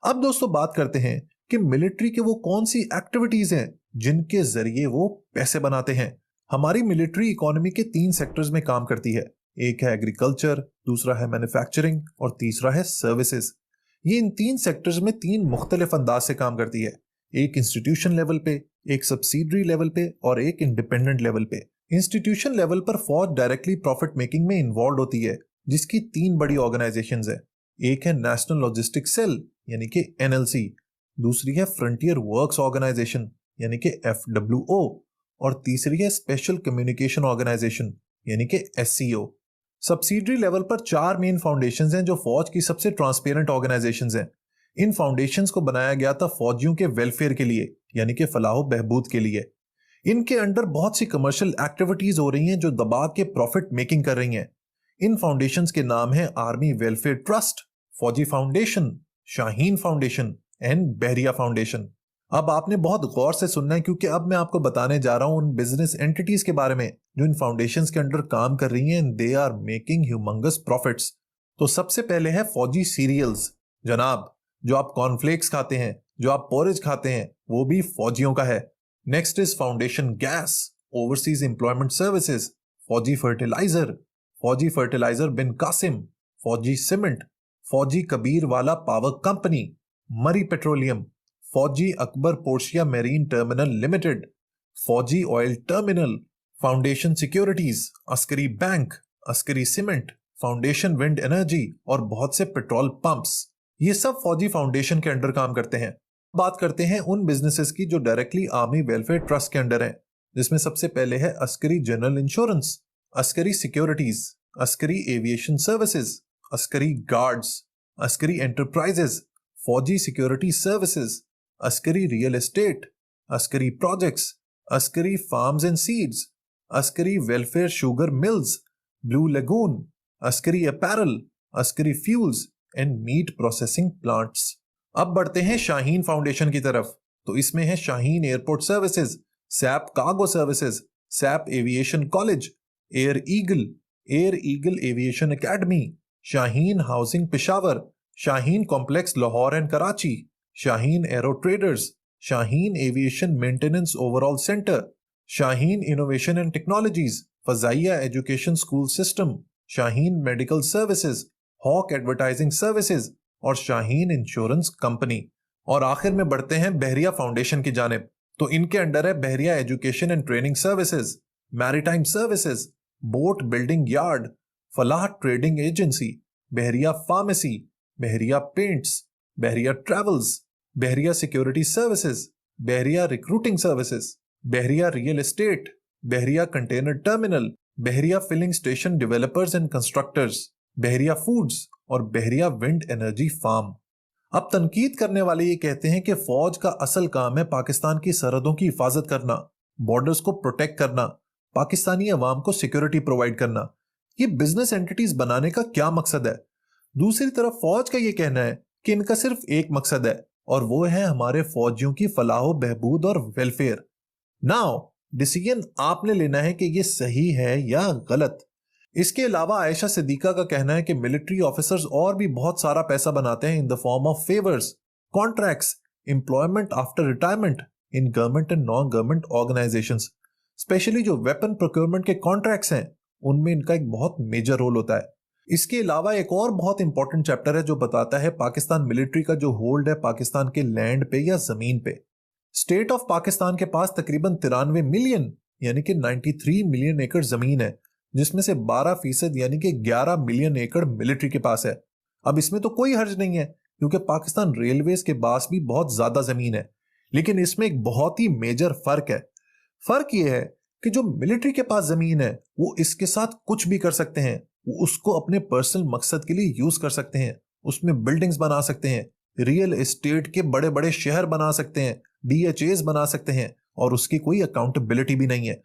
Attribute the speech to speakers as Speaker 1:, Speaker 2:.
Speaker 1: अब दोस्तों बात करते हैं कि मिलिट्री के वो कौन सी एक्टिविटीज हैं जिनके जरिए वो पैसे बनाते हैं। हमारी मिलिट्री इकोनॉमी के 3 सेक्टर्स में काम करती है। एक है एग्रीकल्चर, दूसरा है मैन्युफैक्चरिंग और तीसरा है सर्विसेज। ये इन 3 सेक्टर्स में 3 मुख्तलिफ अंदाज से काम करती है, एक इंस्टीट्यूशन लेवल पे, एक सब्सिडरी लेवल पे और एक इंडिपेंडेंट लेवल पे। इंस्टीट्यूशन लेवल पर फौज डायरेक्टली प्रॉफिट मेकिंग में इन्वॉल्व होती है, जिसकी 3 बड़ी ऑर्गेनाइजेशंस है। एक है नेशनल लॉजिस्टिक सेल यानी कि एनएलसी, दूसरी है फ्रंटियर वर्क्स ऑर्गेनाइजेशन यानी कि एफडब्ल्यूओ और तीसरी है स्पेशल कम्युनिकेशन ऑर्गेनाइजेशन यानी कि एससीओ। सब्सिडरी लेवल पर 4 मेन फाउंडेशंस हैं जो फौज की सबसे ट्रांसपेरेंट ऑर्गेनाइजेशंस हैं। इन फाउंडेशंस को बनाया गया था फौजियों के वेलफेयर के लिए यानी कि फलाह बहबूद के लिए। इनके अंडर बहुत सी कमर्शियल एक्टिविटीज हो रही हैं जो दबा के प्रॉफिट मेकिंग कर रही हैं। इन फाउंडेशंस के नाम हैं आर्मी वेलफेयर ट्रस्ट, फौजी foundation, Shaheen foundation and Bahria foundation. अब आपने बहुत गौर से सुनना है क्योंकि अब मैं आपको बताने जा रहा हूं उन बिजनेस एंटिटीज के बारे में जो इन फाउंडेशंस के अंडर काम कर रही हैं and they are making humongous profits. तो सबसे पहले है फौजी सीरियल्स। जनाब, जो आप कॉर्नफ्लेक्स खाते हैं, जो आप पोरेज खाते हैं, वो भी फौजियों का है। Next is foundation gas, overseas employment services, फौजी फर्टिलाइजर बिन कासिम, फौजी सीमेंट, फौजी कबीर वाला power company, Mari petroleum, Fauji Akbar Portia marine terminal limited, Fauji oil terminal, foundation securities, Askari bank, Askari cement, foundation wind energy और बहुत से पेट्रोल पंप्स। ये सब फौजी फाउंडेशन के अंडर काम करते हैं। बात करते हैं उन बिजनेसेस की जो डायरेक्टली आर्मी वेलफेयर ट्रस्ट के अंडर हैं, जिसमें सबसे पहले है Askari general insurance, Askari securities, Askari aviation services, Askari guards, Askari enterprises, Fauji security services, Askari real estate, Askari projects, Askari farms and seeds, Askari welfare sugar mills, blue lagoon, Askari apparel, Askari fuels and meat processing plants. अब बढ़ते हैं Shaheen foundation की तरफ। तो इसमें है Shaheen airport services, SAP cargo services, SAP aviation college, air eagle aviation academy, Shaheen housing Peshawar, Shaheen complex Lahore and Karachi, Shaheen aero traders, Shaheen aviation maintenance overall centre, Shaheen innovation and technologies, Fazaia education school system, Shaheen medical services, hawk advertising services और Shaheen insurance company. और आखिर में बढ़ते हैं बहरिया foundation की जानिब। तो इनके अंडर है Bahria education and training services, maritime services, boat building yard, Falah trading agency, Bahria pharmacy, Bahria paints, Bahria travels, Bahria security services, Bahria recruiting services, Bahria real estate, Bahria container terminal, Bahria filling station developers and constructors, Bahria foods और बहरिया विंड एनर्जी फार्म। अब तनकीद करने वाले ये कहते हैं कि फौज का असल काम है पाकिस्तान की सरहदों की हिफाजत करना, बॉर्डर्स को प्रोटेक्ट करना, पाकिस्तानी अवाम को सिक्योरिटी प्रोवाइड करना। ये बिजनेस एंटिटीज बनाने का क्या मकसद है? दूसरी तरफ फौज का ये कहना है कि इनका सिर्फ एक मकसद है और वो है हमारे फौजियों की फलाह बहबूद और वेलफेयर। नाउ डिसीजन आपने लेना है कि ये सही है या गलत। इसके अलावा आयशा सिद्दीका का कहना है कि मिलिट्री ऑफिसर्स और भी बहुत सारा पैसा बनाते हैं in the form of favours, contracts, employment after retirement in government and non government organisations. Specially जो वेपन प्रोक्योरमेंट के कॉन्ट्रैक्ट्स हैं उनमें इनका एक बहुत मेजर रोल होता है। इसके अलावा एक और बहुत इंपॉर्टेंट चैप्टर है जो बताता है पाकिस्तान मिलिट्री का जो होल्ड है पाकिस्तान के लैंड पे या जमीन पे। स्टेट ऑफ पाकिस्तान के पास तकरीबन 93 मिलियन यानी कि 93 मिलियन एकड़ जमीन है, जिसमें से 12% यानी कि 11 मिलियन एकड़ मिलिट्री के पास है। अब इसमें तो कोई हर्ज नहीं है क्योंकि पाकिस्तान रेलवेज के पास भी बहुत ज्यादा जमीन है, लेकिन इसमें एक बहुत ही मेजर फर्क है। फर्क यह है कि जो मिलिट्री के पास जमीन है वो इसके साथ कुछ भी कर सकते हैं, वो उसको अपने पर्सनल मकसद के लिए यूज कर सकते हैं, उसमें बिल्डिंग्स बना सकते हैं, रियल एस्टेट के बड़े बड़े शहर बना सकते हैं, DHAs बना सकते हैं और उसकी कोई अकाउंटेबिलिटी भी नहीं है।